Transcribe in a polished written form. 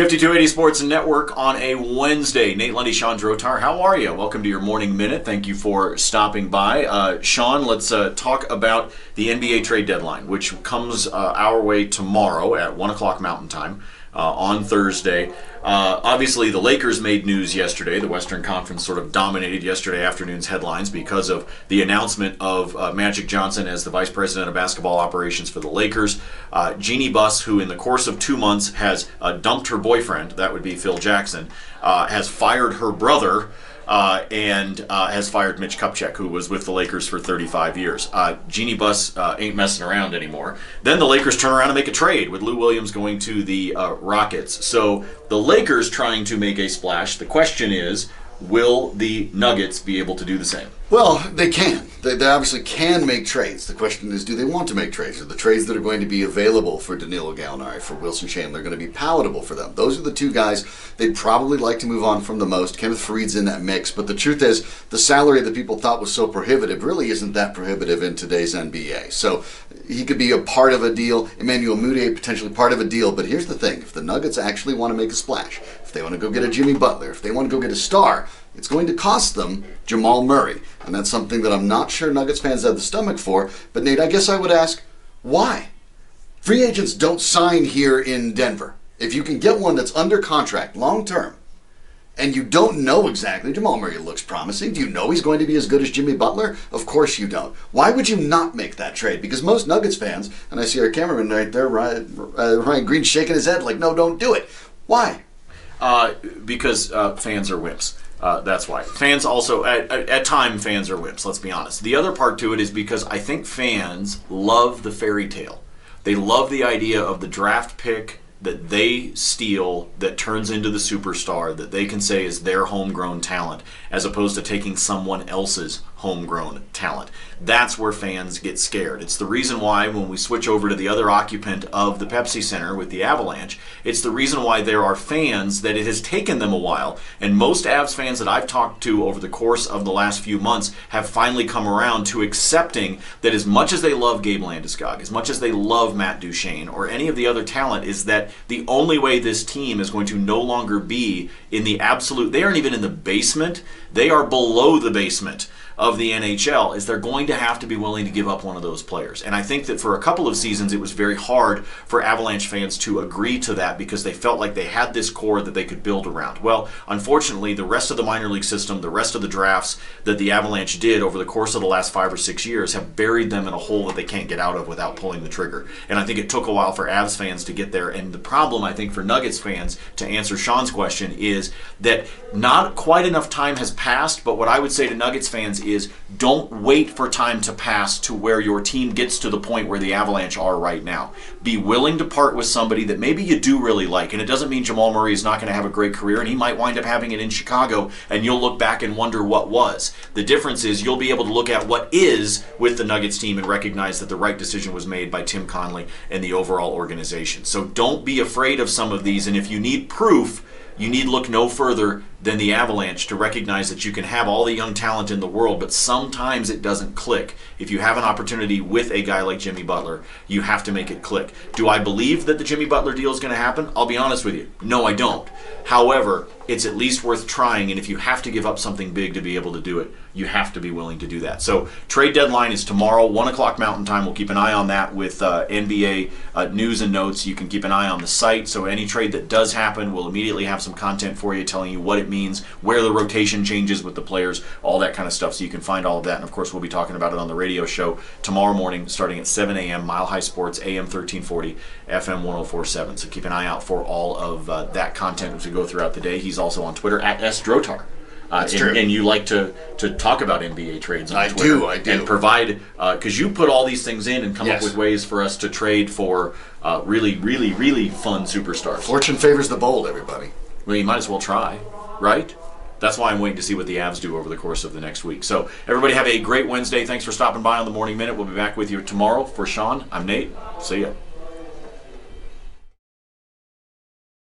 5280 Sports Network on a Wednesday. Nate Lundy, Shawn Drotar. How are you? Welcome to your Morning Minute. Thank you for stopping by. Shawn, let's talk about the NBA trade deadline, which comes our way tomorrow at 1 o'clock Mountain Time on Thursday. Obviously, the Lakers made news yesterday. The Western Conference sort of dominated yesterday afternoon's headlines because of the announcement of Magic Johnson as the Vice President of Basketball Operations for the Lakers. Jeannie Buss, who in the course of 2 months has dumped her boyfriend, that would be Phil Jackson, has fired her brother, and has fired Mitch Kupchak, who was with the Lakers for 35 years. Jeannie Buss ain't messing around anymore. Then the Lakers turn around and make a trade with Lou Williams going to the Rockets. So the Lakers trying to make a splash. The question is, will the Nuggets be able to do the same? Well, they can. They obviously can make trades. The question is, do they want to make trades? Are the trades that are going to be available for Danilo Gallinari, for Wilson Chandler, going to be palatable for them? Those are the two guys they'd probably like to move on from the most. Kenneth Faried's in that mix, but the truth is, the salary that people thought was so prohibitive really isn't that prohibitive in today's NBA. So he could be a part of a deal. Emmanuel Mudiay potentially part of a deal. But here's the thing. If the Nuggets actually want to make a splash, if they want to go get a Jimmy Butler, if they want to go get a star, it's going to cost them Jamal Murray. And that's something that I'm not sure Nuggets fans have the stomach for. But Nate, I guess I would ask, why? Free agents don't sign here in Denver. If you can get one that's under contract long term, and you don't know exactly, Jamal Murray looks promising. Do you know he's going to be as good as Jimmy Butler? Of course you don't. Why would you not make that trade? Because most Nuggets fans, and I see our cameraman right there, Ryan Green, shaking his head like, no, don't do it. Why? Because fans are wimps. That's why. Fans also, at times, fans are wimps, let's be honest. The other part to it is because I think fans love the fairy tale. They love the idea of the draft pick that they steal that turns into the superstar that they can say is their homegrown talent, as opposed to taking someone else's homegrown talent. That's where fans get scared. It's the reason why when we switch over to the other occupant of the Pepsi Center with the Avalanche, it's the reason why there are fans that it has taken them a while. And most Avs fans that I've talked to over the course of the last few months have finally come around to accepting that as much as they love Gabe Landeskog, as much as they love Matt Duchene or any of the other talent, is that the only way this team is going to no longer be in the absolute, they aren't even in the basement, they are below the basement of the NHL, is they're going to have to be willing to give up one of those players. And I think that for a couple of seasons it was very hard for Avalanche fans to agree to that because they felt like they had this core that they could build around. Well, unfortunately, the rest of the minor league system, the rest of the drafts that the Avalanche did over the course of the last 5 or 6 years have buried them in a hole that they can't get out of without pulling the trigger. And I think it took a while for Avs fans to get there. And the problem, I think, for Nuggets fans, to answer Shawn's question, is that not quite enough time has passed, but what I would say to Nuggets fans is don't wait for time to pass to where your team gets to the point where the Avalanche are right now. Be willing to part with somebody that maybe you do really like, and it doesn't mean Jamal Murray is not going to have a great career, and he might wind up having it in Chicago, and you'll look back and wonder what was. The difference is you'll be able to look at what is with the Nuggets team and recognize that the right decision was made by Tim Connelly and the overall organization. So don't be afraid of some of these, and if you need proof, you need look no further than the Avalanche to recognize that you can have all the young talent in the world, but sometimes it doesn't click. If you have an opportunity with a guy like Jimmy Butler, you have to make it click. Do I believe that the Jimmy Butler deal is going to happen? I'll be honest with you. No, I don't. However, it's at least worth trying, and if you have to give up something big to be able to do it, you have to be willing to do that. So trade deadline is tomorrow, 1 o'clock Mountain Time. We'll keep an eye on that with NBA news and notes. You can keep an eye on the site. So any trade that does happen, we'll immediately have some content for you telling you what it means, where the rotation changes with the players, all that kind of stuff. So you can find all of that. And of course, we'll be talking about it on the radio show tomorrow morning starting at 7 a.m. Mile High Sports, AM 1340, FM 1047. So keep an eye out for all of that content as we go throughout the day. He's also on Twitter at @SDrotar. That's true. And you like to talk about NBA trades on Twitter. I do. And provide, because you put all these things in and come Yes. up with ways for us to trade for really, really, really fun superstars. Fortune favors the bold, everybody. Well, you might as well try, right? That's why I'm waiting to see what the Avs do over the course of the next week. So everybody have a great Wednesday. Thanks for stopping by on the Morning Minute. We'll be back with you tomorrow. For Shawn, I'm Nate. See ya.